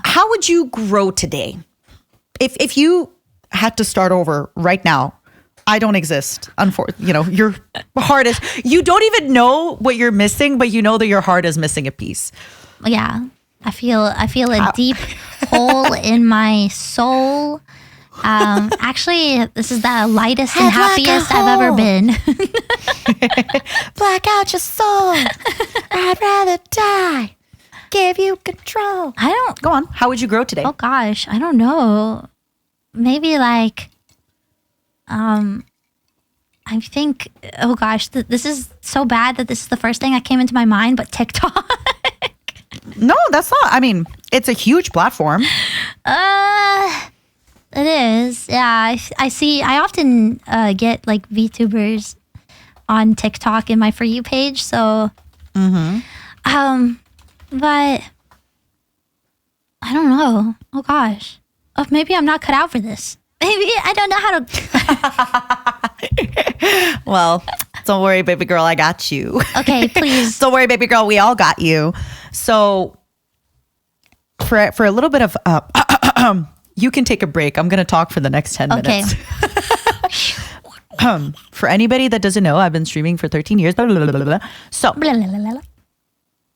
How would you grow today? If you had to start over right now, I don't exist. Unfortunately, your heart is, you don't even know what you're missing, but you know that your heart is missing a piece. Yeah. I feel a deep hole in my soul. Actually, this is the lightest and happiest I've ever been. Black out your soul. I'd rather die. Give you control. Go on. How would you grow today? Oh gosh, I don't know. Maybe like, I think, oh gosh, this is so bad that this is the first thing that came into my mind, but TikTok. No, that's not. I mean, it's a huge platform. It is. Yeah, I see. I often get like VTubers on TikTok in my For You page. So, but I don't know. Oh gosh. Oh, maybe I'm not cut out for this. Maybe I don't know how to. Well, don't worry, baby girl. I got you. Okay, please. Don't worry, baby girl. We all got you. So, for a little bit of, you can take a break. I'm going to talk for the next 10 minutes. For anybody that doesn't know, I've been streaming for 13 years. Blah, blah, blah, blah, blah. So,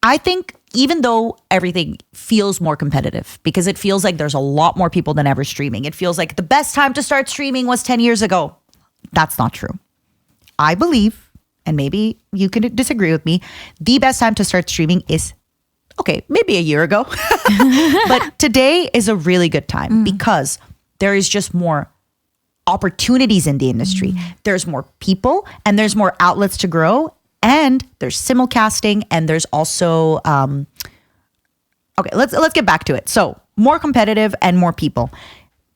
I think even though everything feels more competitive, because it feels like there's a lot more people than ever streaming. It feels like the best time to start streaming was 10 years ago. That's not true. I believe, and maybe you can disagree with me, the best time to start streaming is, okay, maybe a year ago. But today is a really good time because there is just more opportunities in the industry. There's more people and there's more outlets to grow. And there's simulcasting, and there's also okay. Let's get back to it. So more competitive and more people.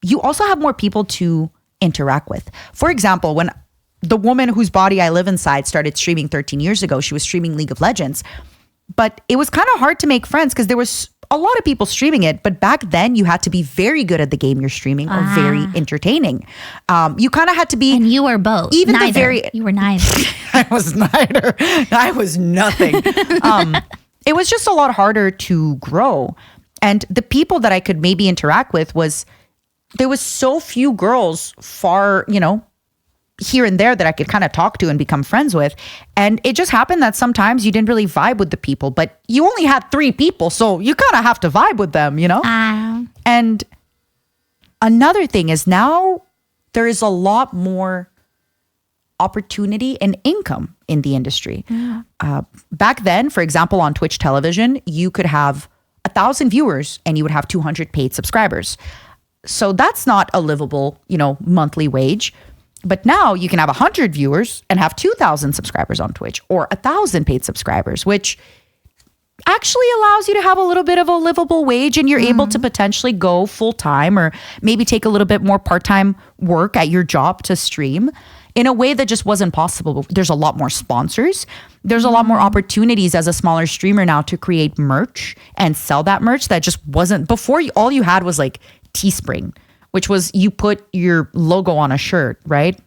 You also have more people to interact with. For example, when the woman whose body I live inside started streaming 13 years ago, she was streaming League of Legends, but it was kind of hard to make friends because there was a lot of people streaming it. But back then, you had to be very good at the game you're streaming or very entertaining. You kind of had to be, and you were both. Even neither. You were neither. I was neither. I was nothing. It was just a lot harder to grow. And the people that I could maybe interact with there was so few girls far, here and there that I could kind of talk to and become friends with. And it just happened that sometimes you didn't really vibe with the people, but you only had 3 people. So you kind of have to vibe with them, And another thing is now there is a lot more opportunity and income in the industry. Back then, for example, on Twitch television, you could have 1,000 viewers and you would have 200 paid subscribers. So that's not a livable, monthly wage. But now you can have 100 viewers and have 2,000 subscribers on Twitch or 1,000 paid subscribers, which actually allows you to have a little bit of a livable wage, and you're able to potentially go full time or maybe take a little bit more part-time work at your job to stream in a way that just wasn't possible. There's a lot more sponsors. There's a lot more opportunities as a smaller streamer now to create merch and sell that merch that just wasn't before. All you had was like Teespring, which was you put your logo on a shirt, right?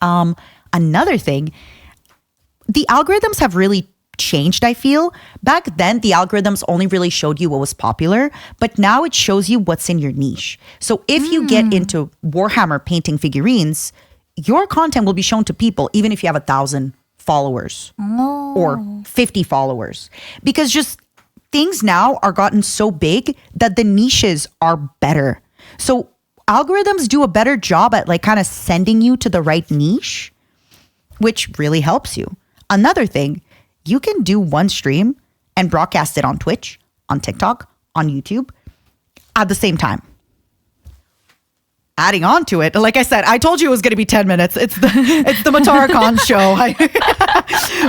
Another thing, the algorithms have really changed, I feel. Back then, the algorithms only really showed you what was popular, but now it shows you what's in your niche. So if you get into Warhammer painting figurines, your content will be shown to people, even if you have 1,000 followers or 50 followers. Because just things now are gotten so big that the niches are better. So algorithms do a better job at like kind of sending you to the right niche, which really helps you. Another thing, you can do one stream and broadcast it on Twitch, on TikTok, on YouTube at the same time. Adding on to it, like I said, I told you it was going to be 10 minutes. It's the Matara Khan show.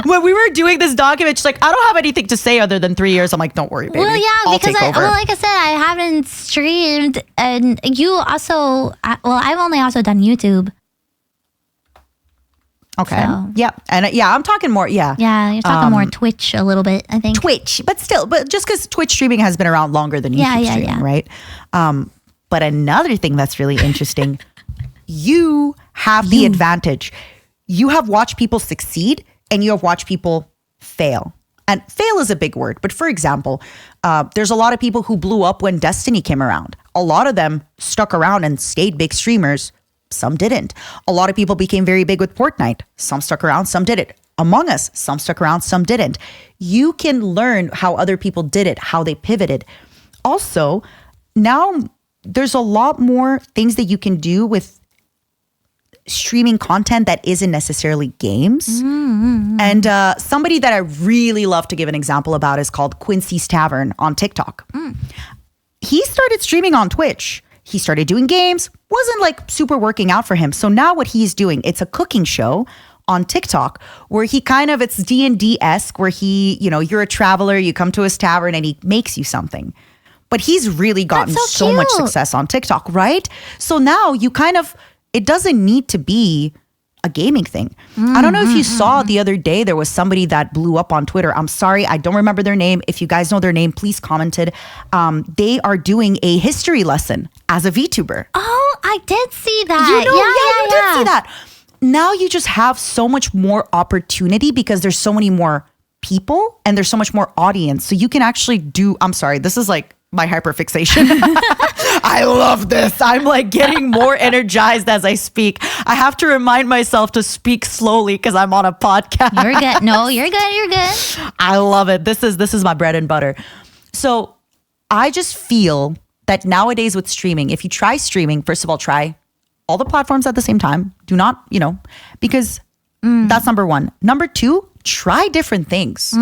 When we were doing this document, she's like, I don't have anything to say other than 3 years. I'm like, don't worry, baby. Well, yeah, I'll because take over. like I said, I haven't streamed, and you also. I've only also done YouTube. Okay. So. Yeah, and I'm talking more. Yeah. Yeah, you're talking more Twitch a little bit, I think. Twitch, but just because Twitch streaming has been around longer than YouTube streaming, right? But another thing that's really interesting, you have the advantage. You have watched people succeed and you have watched people fail. And fail is a big word, but for example, there's a lot of people who blew up when Destiny came around. A lot of them stuck around and stayed big streamers. Some didn't. A lot of people became very big with Fortnite. Some stuck around, some didn't. Among Us, some stuck around, some didn't. You can learn how other people did it, how they pivoted. Also, now there's a lot more things that you can do with streaming content that isn't necessarily games. And somebody that I really love to give an example about is called Quincy's Tavern on TikTok. He started streaming on Twitch. He started doing games, wasn't like super working out for him. So now what he's doing, it's a cooking show on TikTok where he it's D&D-esque, where he, you're a traveler, you come to his tavern and he makes you something. But he's really gotten so much success on TikTok, right? So now it doesn't need to be a gaming thing. I don't know if you saw the other day, there was somebody that blew up on Twitter. I'm sorry, I don't remember their name. If you guys know their name, please commented. They are doing a history lesson as a VTuber. Oh, I did see that. You did see that. Now you just have so much more opportunity because there's so many more people and there's so much more audience. So you can actually I'm sorry, this is like my hyperfixation. I love this. I'm like getting more energized as I speak. I have to remind myself to speak slowly because I'm on a podcast. You're good. No, you're good. You're good. I love it. This is my bread and butter. So I just feel that nowadays with streaming, if you try streaming, first of all, try all the platforms at the same time. Do not, because that's number one. Number two, try different things.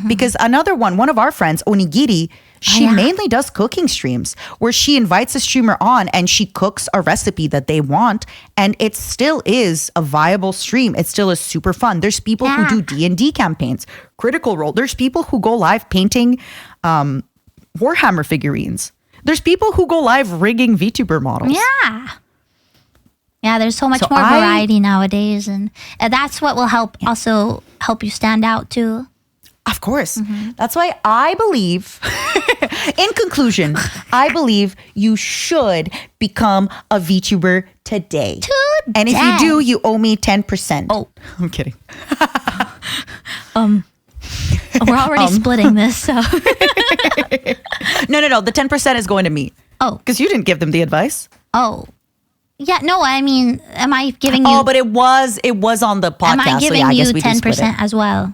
Because one of our friends, Onigiri, she mainly does cooking streams where she invites a streamer on and she cooks a recipe that they want. And it still is a viable stream. It still is super fun. There's people who do D&D campaigns, Critical Role. There's people who go live painting Warhammer figurines. There's people who go live rigging VTuber models. Yeah. Yeah, there's so much more variety nowadays. And that's what will help you stand out too. Of course. That's why I believe, in conclusion, I believe you should become a VTuber today. And if you do, you owe me 10%. Oh. I'm kidding. We're already splitting this, so. No. The 10% is going to me. Oh. Because you didn't give them the advice. Oh. Yeah, no, I mean, am I giving you... Oh, but it was on the podcast. Am I giving so I you guess we 10% as well?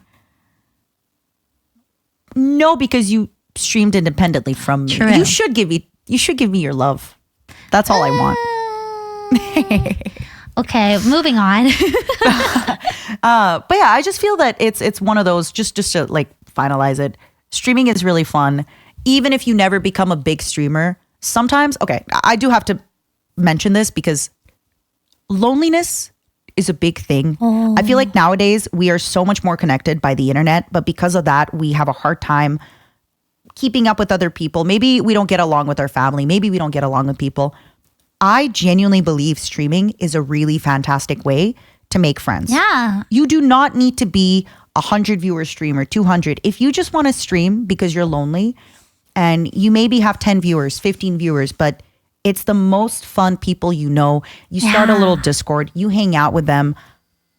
No, because you streamed independently from me. True. You should give me your love. That's all I want. Okay, moving on. But yeah, I just feel that it's one of those, just to like finalize it, streaming is really fun. Even if you never become a big streamer, sometimes, okay, I do have to mention this because loneliness is a big thing. I feel like nowadays we are so much more connected by the internet, but because of that, we have a hard time keeping up with other people. Maybe we don't get along with our family. Maybe we don't get along with people. I genuinely believe streaming is a really fantastic way to make friends. Yeah. You do not need to be 100 viewer streamer, 200. If you just want to stream because you're lonely and you maybe have 10 viewers, 15 viewers, but it's the most fun people you know. You start a little Discord. You hang out with them.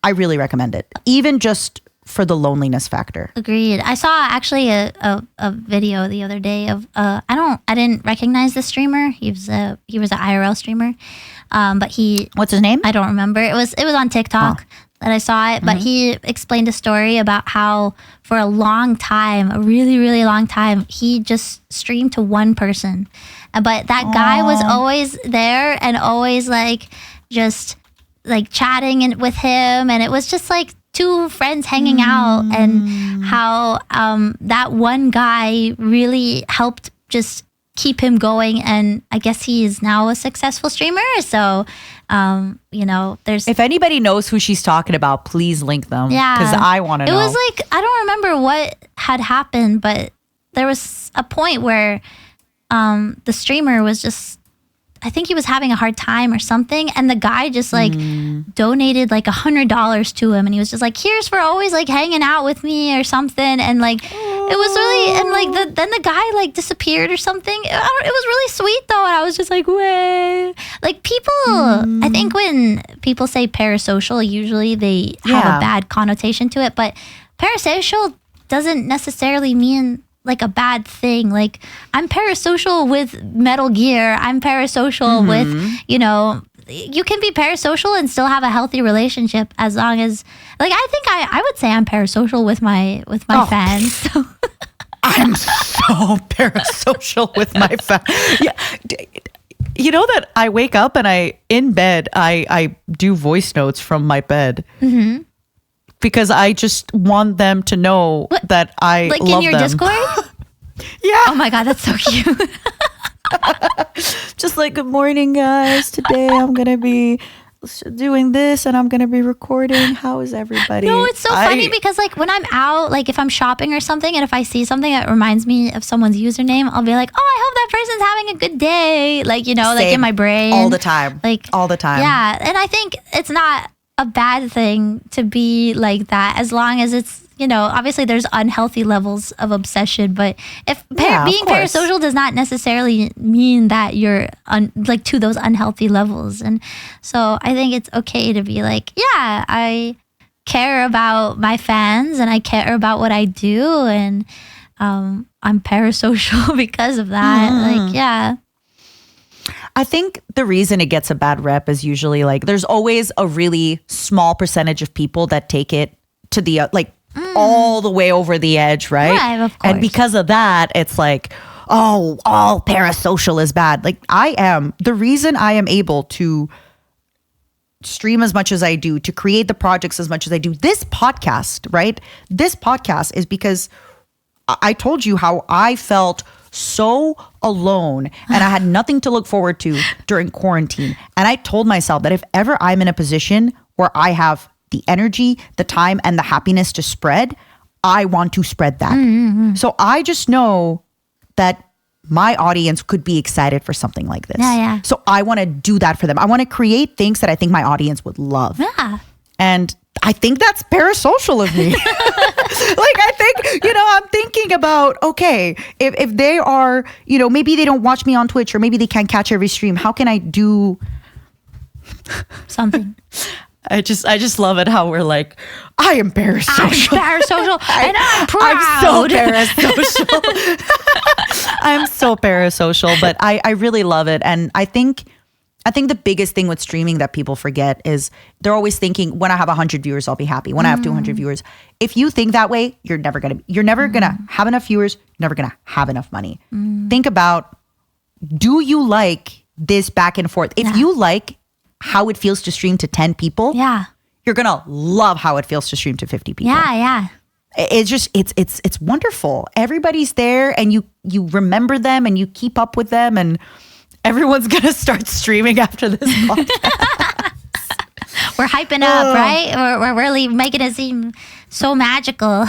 I really recommend it. Even just for the loneliness factor. Agreed. I saw actually a video the other day of I didn't recognize the streamer. He was an IRL streamer, but what's his name? I don't remember. It was on TikTok that I saw it. But he explained a story about how for a long time, a really really long time, he just streamed to one person. But that guy was always there and always like just like chatting with him, and it was just like two friends hanging out, and how that one guy really helped just keep him going. And I guess he is now a successful streamer. So, there's... If anybody knows who she's talking about, please link them. Yeah. Because I want to know. It was like, I don't remember what had happened, but there was a point where the streamer was just... I think he was having a hard time or something, and the guy just like donated like $100 to him, and he was just like, "Here's for always like hanging out with me" or something, and like it was really, and like then the guy like disappeared or something. It was really sweet though, and I was just like, "Way!" Like people, I think when people say parasocial, usually they have a bad connotation to it, but parasocial doesn't necessarily mean like a bad thing. Like I'm parasocial with Metal Gear. I'm parasocial with, you know, you can be parasocial and still have a healthy relationship as long as, like, I think I would say I'm parasocial with my fans. So. I'm so parasocial with my fans. Yeah. You know that I wake up and in bed, I do voice notes from my bed. Mm-hmm. Because I just want them to know that I like love them. in your Discord? Yeah. Oh my God, that's so cute. Just like, good morning, guys. Today I'm going to be doing this and I'm going to be recording. How is everybody? No, it's so funny because like when I'm out, like if I'm shopping or something and if I see something that reminds me of someone's username, I'll be like, oh, I hope that person's having a good day. Like, you know, like in my brain. All the time. Like all the time. Yeah. And I think it's not a bad thing to be like that as long as it's, you know, obviously there's unhealthy levels of obsession, but if being parasocial does not necessarily mean that you're like to those unhealthy levels. And so I think it's okay to be like, yeah, I care about my fans and I care about what I do. And I'm parasocial because of that. Like, yeah. I think the reason it gets a bad rep is usually like there's always a really small percentage of people that take it to the all the way over the edge, right? Yeah, of course. And because of that, it's like, oh, all parasocial is bad. Like the reason I am able to stream as much as I do, to create the projects as much as I do, this podcast, right? This podcast is because I told you how I felt so alone and I had nothing to look forward to during quarantine. And I told myself that if ever I'm in a position where I have the energy, the time, and the happiness to spread, I want to spread that. Mm-hmm. So I just know that my audience could be excited for something like this. Yeah. So I want to do that for them. I want to create things that I think my audience would love. Yeah. And I think that's parasocial of me. Like, I think, you know, I'm thinking about, okay, if they are, you know, maybe they don't watch me on Twitch or maybe they can't catch every stream. How can I do something? I just love it how we're like, I am parasocial. I'm parasocial and I'm proud. I'm so parasocial. I'm so parasocial, but I really love it. And I think the biggest thing with streaming that people forget is they're always thinking, when I have 100 viewers, I'll be happy. When I have 200 viewers. If you think that way, you're never going to have enough viewers. You're never going to have enough money. Think about, do you like this back and forth? If you like how it feels to stream to 10 people, you're going to love how it feels to stream to 50 people. Yeah. It's just, it's wonderful. Everybody's there and you remember them and you keep up with them, and everyone's going to start streaming after this podcast. We're hyping up, right? We're really making it seem so magical.